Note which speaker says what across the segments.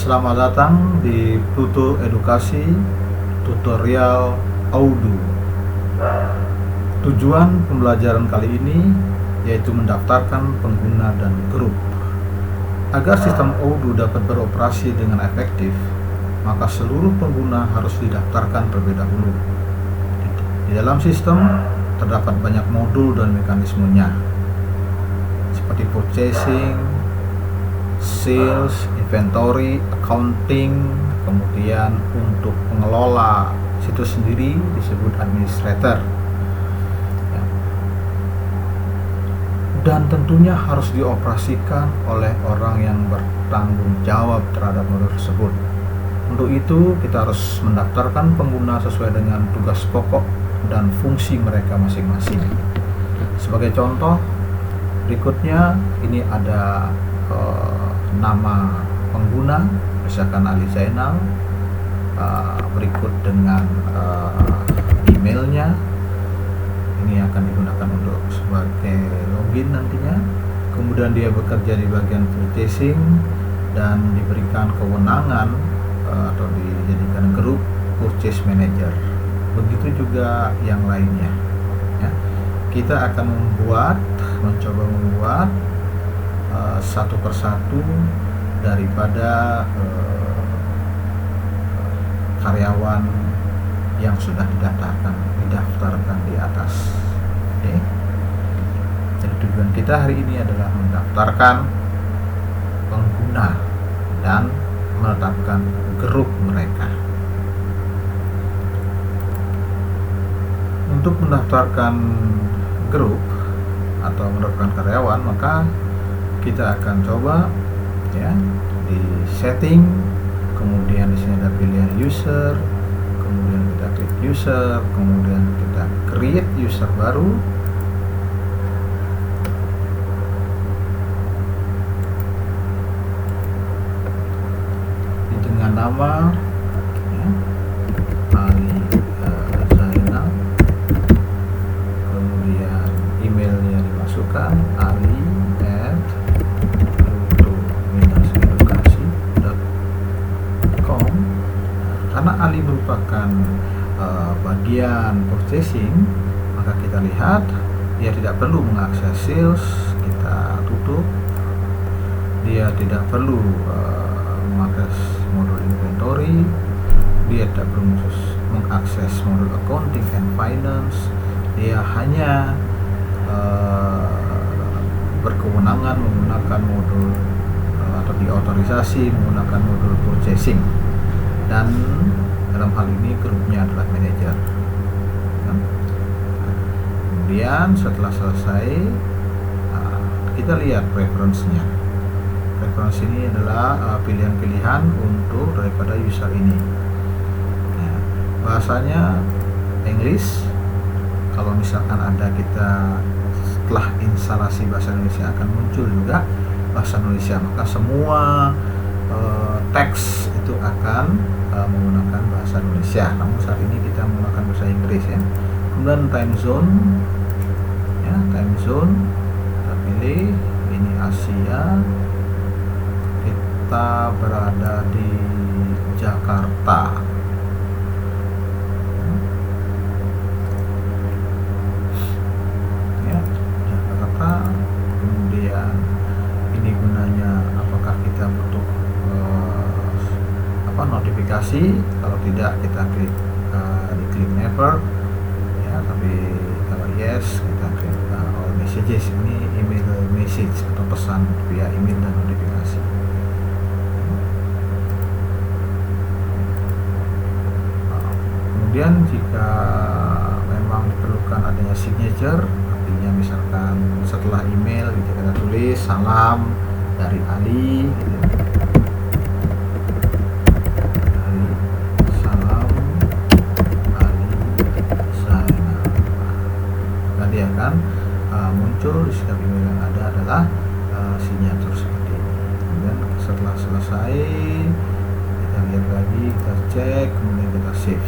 Speaker 1: Selamat datang di Pluto Edukasi Tutorial Odoo. Tujuan pembelajaran kali ini yaitu mendaftarkan pengguna dan grup. Agar sistem Odoo dapat beroperasi dengan efektif, maka seluruh pengguna harus didaftarkan terlebih dahulu. Di dalam sistem terdapat banyak modul dan mekanismenya, seperti purchasing, sales, inventory, accounting, kemudian untuk pengelola situs sendiri disebut administrator, ya. Dan tentunya harus dioperasikan oleh orang yang bertanggung jawab terhadap modul tersebut. Untuk itu kita harus mendaftarkan pengguna sesuai dengan tugas pokok dan fungsi mereka masing-masing. Sebagai contoh, berikutnya ini ada nama pengguna, misalkan Ali Zainal, berikut dengan emailnya. Ini akan digunakan untuk sebagai login nantinya. Kemudian dia bekerja di bagian purchasing dan diberikan kewenangan atau dijadikan grup purchase manager. Begitu juga yang lainnya, ya. Kita akan mencoba membuat satu persatu daripada karyawan yang sudah didaftarkan di atas. Oke. Jadi tujuan kita hari ini adalah mendaftarkan pengguna dan menetapkan grup mereka. Untuk mendaftarkan grup atau mendaftarkan karyawan, maka kita akan coba, ya, di setting, kemudian di sini ada pilihan user, kemudian kita klik user, kemudian kita create user baru. Dengan nama, ya, Ali Zainal, kemudian emailnya dimasukkan ali@pluto-edukasi.com. Karena Ali merupakan bagian purchasing, maka kita lihat dia tidak perlu mengakses sales, kita tutup. Dia tidak perlu mengakses modul inventory, dia tidak perlu mengakses modul accounting and finance. Dia hanya berkewenangan menggunakan modul atau diotorisasi menggunakan modul purchasing, dan dalam hal ini grupnya adalah manajer. Kemudian setelah selesai, kita lihat preference-nya. Preference ini adalah pilihan-pilihan untuk daripada user ini. Nah, bahasanya English. Kalau misalkan ada kita setelah instalasi bahasa Indonesia akan muncul juga bahasa Indonesia, maka semua teks itu akan menggunakan bahasa Indonesia. Namun saat ini kita menggunakan bahasa Inggris, ya. Kemudian time zone, ya, time zone kita pilih ini Asia, kita berada di Jakarta. Kemudian ini gunanya apakah kita butuh notifikasi. Kalau tidak, kita klik diklik never, ya. Tapi kalau yes, kita klik all messages. Ini email message atau pesan via email dan notifikasi. Kemudian jika memang diperlukan adanya signature, artinya misalkan setelah email kita tulis salam dari Ali, gitu. Salam Ali Zainal. Maka dia akan muncul di setiap email yang ada adalah signature seperti ini. Kemudian setelah selesai kita lihat lagi, kita cek, kemudian kita save.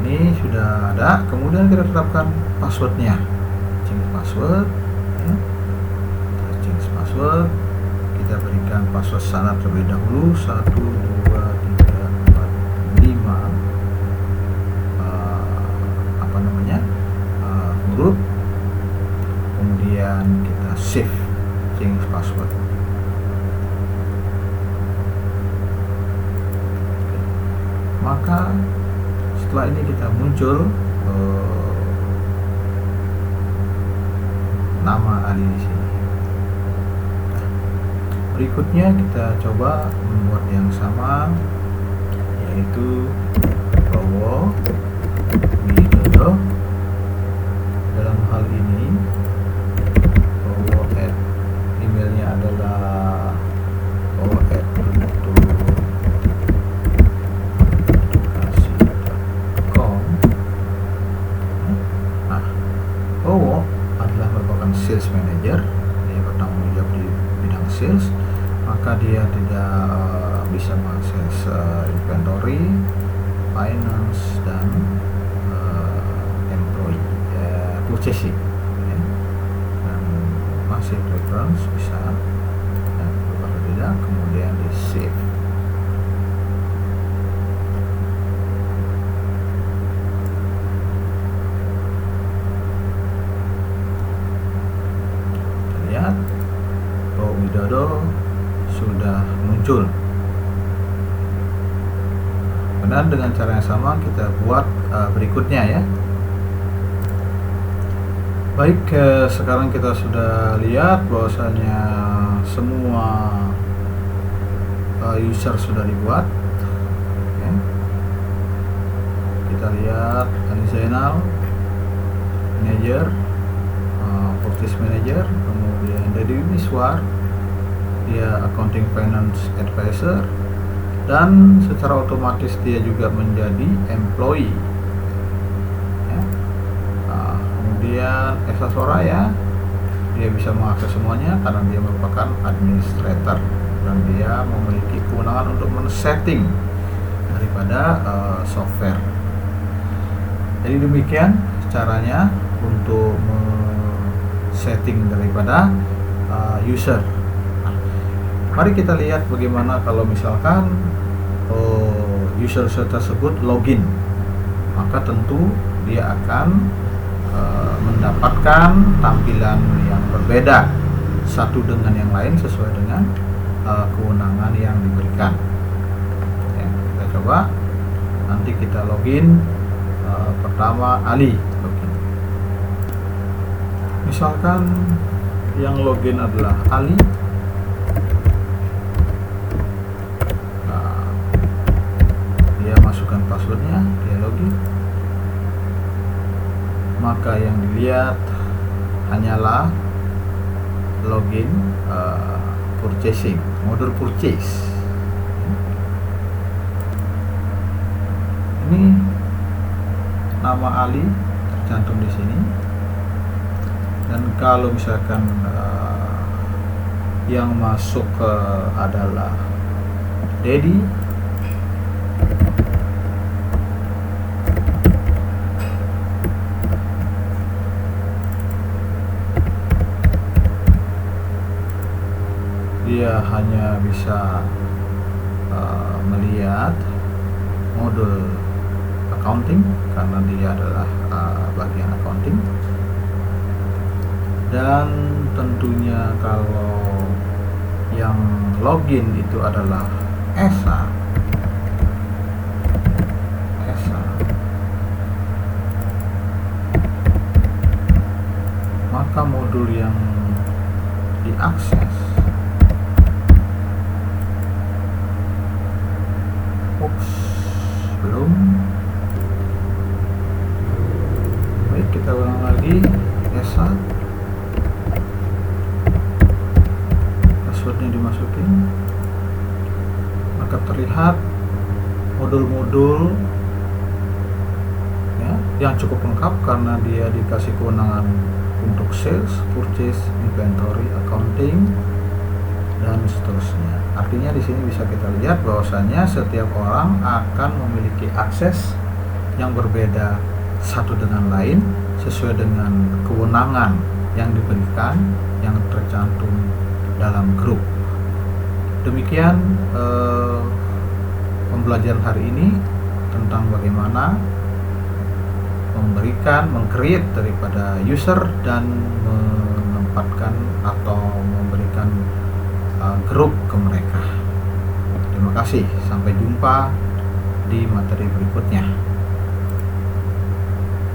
Speaker 1: Ini sudah ada, kemudian kita tetapkan passwordnya, change password ya. Kita change password, kita berikan password standar terlebih dahulu 1 2 3 4 5 huruf, kemudian kita save change password. Maka setelah ini kita muncul nama Ali di sini. Berikutnya kita coba membuat yang sama, yaitu Bowo Widodo. Dalam hal ini Bowo emailnya adalah bowo@edukasi.com. Nah, Bowo adalah merupakan sales manager, dia bertanggung jawab di bidang sales, maka dia tidak bisa mengakses inventory, finance, dan purchasing ya. Dan masih reference bisa ya, berubah tidak, kemudian di save. Kita lihat Bowo Widodo sudah muncul. Kemudian dengan cara yang sama kita buat berikutnya ya. Baik, sekarang kita sudah lihat bahwasanya semua user sudah dibuat. Oke. Kita lihat Ali Zainal, manager, purchase manager, kemudian Deddy Miswar, dia accounting finance advisor, dan secara otomatis dia juga menjadi employee. Kemudian Esa Soraya, dia bisa mengakses semuanya karena dia merupakan administrator dan dia memiliki kewenangan untuk men-setting daripada software. Jadi demikian caranya untuk men-setting daripada user. Nah, mari kita lihat bagaimana kalau misalkan user tersebut login, maka tentu dia akan mendapatkan tampilan yang berbeda satu dengan yang lain sesuai dengan kewenangan yang diberikan. Ya, kita coba, nanti kita login. Pertama Ali login. Misalkan yang login adalah Ali. Nah, dia masukkan passwordnya, dia login. Maka yang dilihat hanyalah login purchasing, modul purchase. Ini nama Ali tercantum di sini. Dan kalau misalkan yang masuk adalah Dedi, dia hanya bisa melihat modul accounting karena dia adalah bagian accounting. Dan tentunya kalau yang login itu adalah Esa, maka modul yang diakses belum. Baik, kita ulang lagi. Esa, passwordnya dimasukin, maka terlihat modul-modul ya, yang cukup lengkap karena dia dikasih kewenangan untuk sales, purchase, inventory, accounting, dan seterusnya. Artinya di sini bisa kita lihat bahwasanya setiap orang akan memiliki akses yang berbeda satu dengan lain sesuai dengan kewenangan yang diberikan yang tercantum dalam grup. Demikian pembelajaran hari ini tentang bagaimana meng-create daripada user dan menempatkan atau memberikan grup ke mereka. Terima kasih, sampai jumpa di materi berikutnya.